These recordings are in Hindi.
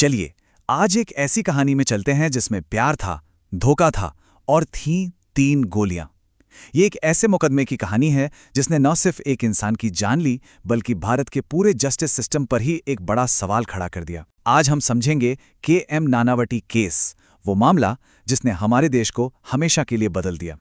चलिए आज एक ऐसी कहानी में चलते हैं जिसमें प्यार था, धोखा था और थीं 3 गोलियां। ये एक ऐसे मुकदमे की कहानी है जिसने न सिर्फ एक इंसान की जान ली बल्कि भारत के पूरे जस्टिस सिस्टम पर ही एक बड़ा सवाल खड़ा कर दिया। आज हम समझेंगे के.एम. नानावटी केस, वो मामला जिसने हमारे देश को हमेशा के लिए बदल दिया।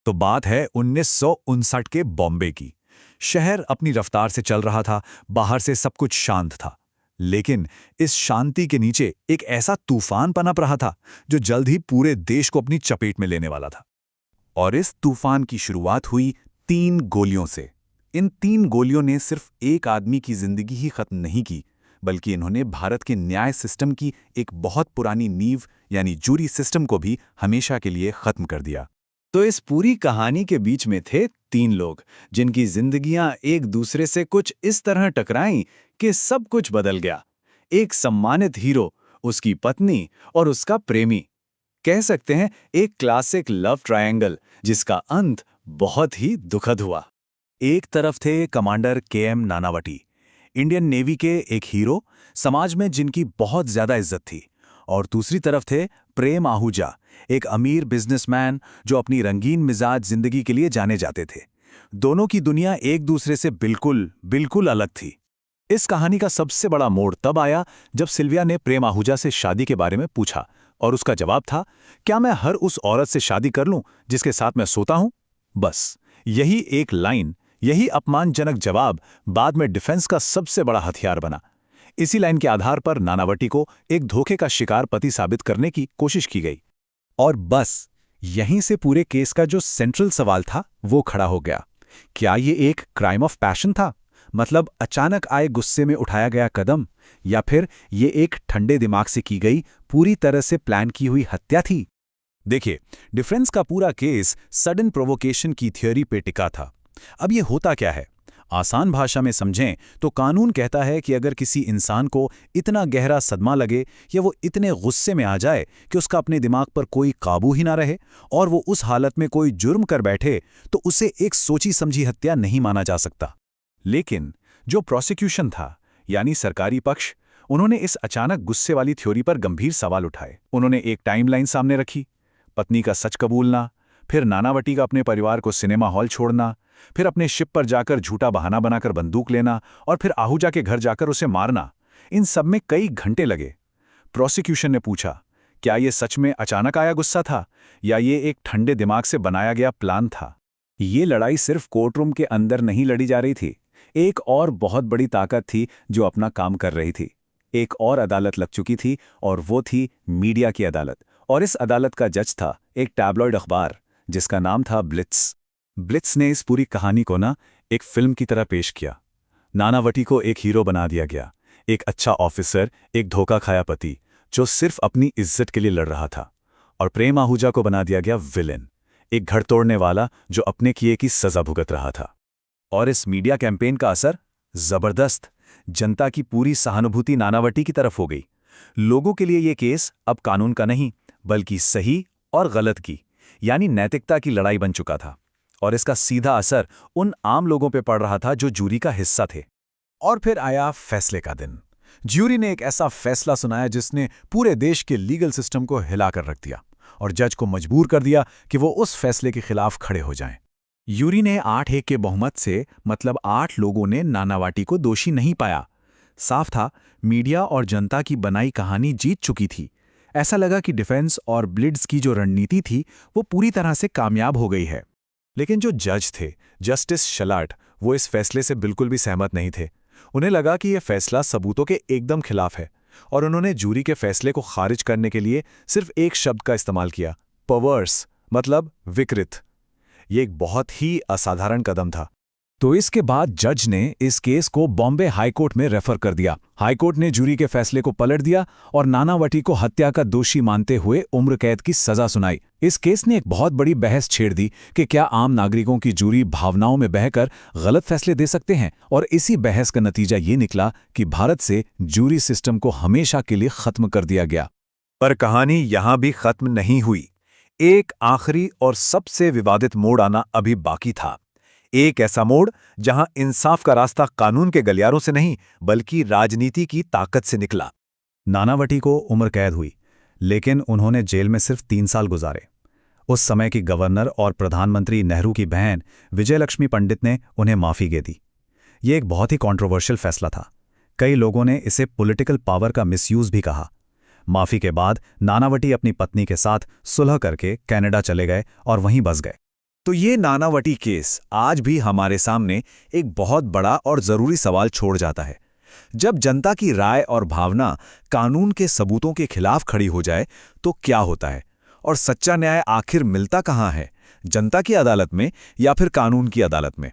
तो बात है 1959 के बॉम्बे की। शहर अपनी रफ्तार से चल रहा था, बाहर से सब कुछ शांत था। लेकिन इस शांति के नीचे एक ऐसा तूफान पनप रहा था जो जल्द ही पूरे देश को अपनी चपेट में लेने वाला था। और इस तूफान की शुरुआत हुई 3 गोलियों से। इन 3 गोलियों ने सिर्फ एक आदमी की जिंदगी ही खत्म नहीं की, बल्कि इन्होंने भारत के न्याय सिस्टम की एक बहुत पुरानी नींव यानी जूरी सिस्टम को भी हमेशा के लिए खत्म कर दिया। तो इस पूरी कहानी के बीच में थे 3 लोग जिनकी जिंदगियां एक दूसरे से कुछ इस तरह टकराईं कि सब कुछ बदल गया। एक सम्मानित हीरो, उसकी पत्नी और उसका प्रेमी। कह सकते हैं एक क्लासिक लव ट्रायंगल जिसका अंत बहुत ही दुखद हुआ। एक तरफ थे commander KM. Nanavati, Indian navy के एक हीरो, समाज में जिनकी बहुत ज्यादा इज्जत थी। और दूसरी तरफ थे प्रेम आहूजा, एक अमीर बिजनेसमैन जो अपनी रंगीन मिजाज जिंदगी के लिए जाने जाते थे। दोनों की दुनिया एक दूसरे से बिल्कुल अलग थी। इस कहानी का सबसे बड़ा मोड़ तब आया जब सिल्विया ने प्रेम आहूजा से शादी के बारे में पूछा और उसका जवाब था, क्या मैं हर उस औरत से शादी कर लूं जिसके साथ मैं सोता हूं? बस यही एक लाइन, यही अपमानजनक जवाब बाद में डिफेंस का सबसे बड़ा हथियार बना। इसी लाइन के आधार पर नानावटी को एक धोखे का शिकार पति साबित करने की कोशिश की गई। और बस यहीं से पूरे केस का जो सेंट्रल सवाल था वो खड़ा हो गया। क्या ये एक क्राइम ऑफ पैशन था, मतलब अचानक आए गुस्से में उठाया गया कदम, या फिर ये एक ठंडे दिमाग से की गई पूरी तरह से प्लान की हुई हत्या थी? देखिए, डिफेंस का पूरा केस सडन प्रोवोकेशन की थ्योरी पे टिका था। अब ये होता क्या है? आसान भाषा में समझें तो कानून कहता है कि अगर किसी इंसान को इतना गहरा सदमा लगे या वो इतने गुस्से में आ जाए कि उसका अपने दिमाग पर कोई काबू ही ना रहे और वो उस हालत में कोई जुर्म कर बैठे, तो उसे एक सोची समझी हत्या नहीं माना जा सकता। लेकिन जो प्रोसिक्यूशन था, यानी सरकारी पक्ष, उन्होंने इस अचानक गुस्से वाली थ्योरी पर गंभीर सवाल उठाए। उन्होंने एक टाइमलाइन सामने रखी, पत्नी का सच कबूलना, फिर नानावटी का अपने परिवार को सिनेमा हॉल छोड़ना, फिर अपने शिप पर जाकर झूठा बहाना बनाकर बंदूक लेना और फिर आहूजा के घर जाकर उसे मारना। इन सब में कई घंटे लगे। प्रोसिक्यूशन ने पूछा, क्या ये सच में अचानक आया गुस्सा था या ये एक ठंडे दिमाग से बनाया गया प्लान था? ये लड़ाई सिर्फ कोर्टरूम के अंदर नहीं लड़ी जा रही थी। एक और बहुत बड़ी ताकत थी जो अपना काम कर रही थी। एक और अदालत लग चुकी थी और वो थी मीडिया की अदालत। और इस अदालत का जज था एक टैबलॉइड अखबार जिसका नाम था ब्लिट्स। ब्लिट्स ने इस पूरी कहानी को एक फिल्म की तरह पेश किया। नानावटी को एक हीरो बना दिया गया, एक अच्छा ऑफिसर, एक धोखा खाया पति जो सिर्फ अपनी इज्जत के लिए लड़ रहा था। और प्रेम आहूजा को बना दिया गया विलेन, एक घर तोड़ने वाला जो अपने किए की सजा भुगत रहा था। और इस मीडिया कैंपेन का असर जबरदस्त। जनता की पूरी सहानुभूति नानावटी की तरफ हो गई। लोगों के लिए यह केस अब कानून का नहीं बल्कि सही और गलत की, यानी नैतिकता की लड़ाई बन चुका था। और इसका सीधा असर उन आम लोगों पे पड़ रहा था जो जूरी का हिस्सा थे। और फिर आया फैसले का दिन। ज्यूरी ने एक ऐसा फैसला सुनाया जिसने पूरे देश के लीगल सिस्टम को हिलाकर रख दिया और जज को मजबूर कर दिया कि वो उस फैसले के खिलाफ खड़े हो जाएं। ज्यूरी ने 8-1 के बहुमत से, मतलब 8 लोगों ने नानावटी को दोषी नहीं पाया। साफ था, मीडिया और जनता की बनाई कहानी जीत चुकी थी। ऐसा लगा कि डिफेंस और ब्लिट्स की जो रणनीति थी वो पूरी तरह से कामयाब हो गई है। लेकिन जो जज थे, जस्टिस शलाट, वो इस फैसले से बिल्कुल भी सहमत नहीं थे। उन्हें लगा कि यह फैसला सबूतों के एकदम खिलाफ है और उन्होंने जूरी के फैसले को खारिज करने के लिए सिर्फ एक शब्द का इस्तेमाल किया, परवर्स, मतलब विकृत। ये एक बहुत ही असाधारण कदम था। तो इसके बाद जज ने इस केस को बॉम्बे हाईकोर्ट में रेफर कर दिया। हाईकोर्ट ने जूरी के फैसले को पलट दिया और नानावटी को हत्या का दोषी मानते हुए उम्र कैद की सजा सुनाई। इस केस ने एक बहुत बड़ी बहस छेड़ दी कि क्या आम नागरिकों की जूरी भावनाओं में बहकर गलत फैसले दे सकते हैं, और इसी बहस का नतीजा ये निकला कि भारत से जूरी सिस्टम को हमेशा के लिए खत्म कर दिया गया। पर कहानी यहां भी खत्म नहीं हुई। एक आखिरी और सबसे विवादित मोड़ आना अभी बाकी था। एक ऐसा मोड़ जहां इंसाफ का रास्ता कानून के गलियारों से नहीं बल्कि राजनीति की ताकत से निकला। नानावटी को उम्र कैद हुई, लेकिन उन्होंने जेल में सिर्फ 3 साल गुजारे। उस समय की गवर्नर और प्रधानमंत्री नेहरू की बहन विजयलक्ष्मी पंडित ने उन्हें माफ़ी दे दी। ये एक बहुत ही कंट्रोवर्शियल फैसला था। कई लोगों ने इसे पॉलिटिकल पावर का मिसयूज भी कहा। माफ़ी के बाद नानावटी अपनी पत्नी के साथ सुलह करके कनाडा चले गए और वहीं बस गए। तो ये नानावटी केस आज भी हमारे सामने एक बहुत बड़ा और ज़रूरी सवाल छोड़ जाता है। जब जनता की राय और भावना कानून के सबूतों के खिलाफ खड़ी हो जाए तो क्या होता है, और सच्चा न्याय आखिर मिलता कहाँ है, जनता की अदालत में या फिर कानून की अदालत में?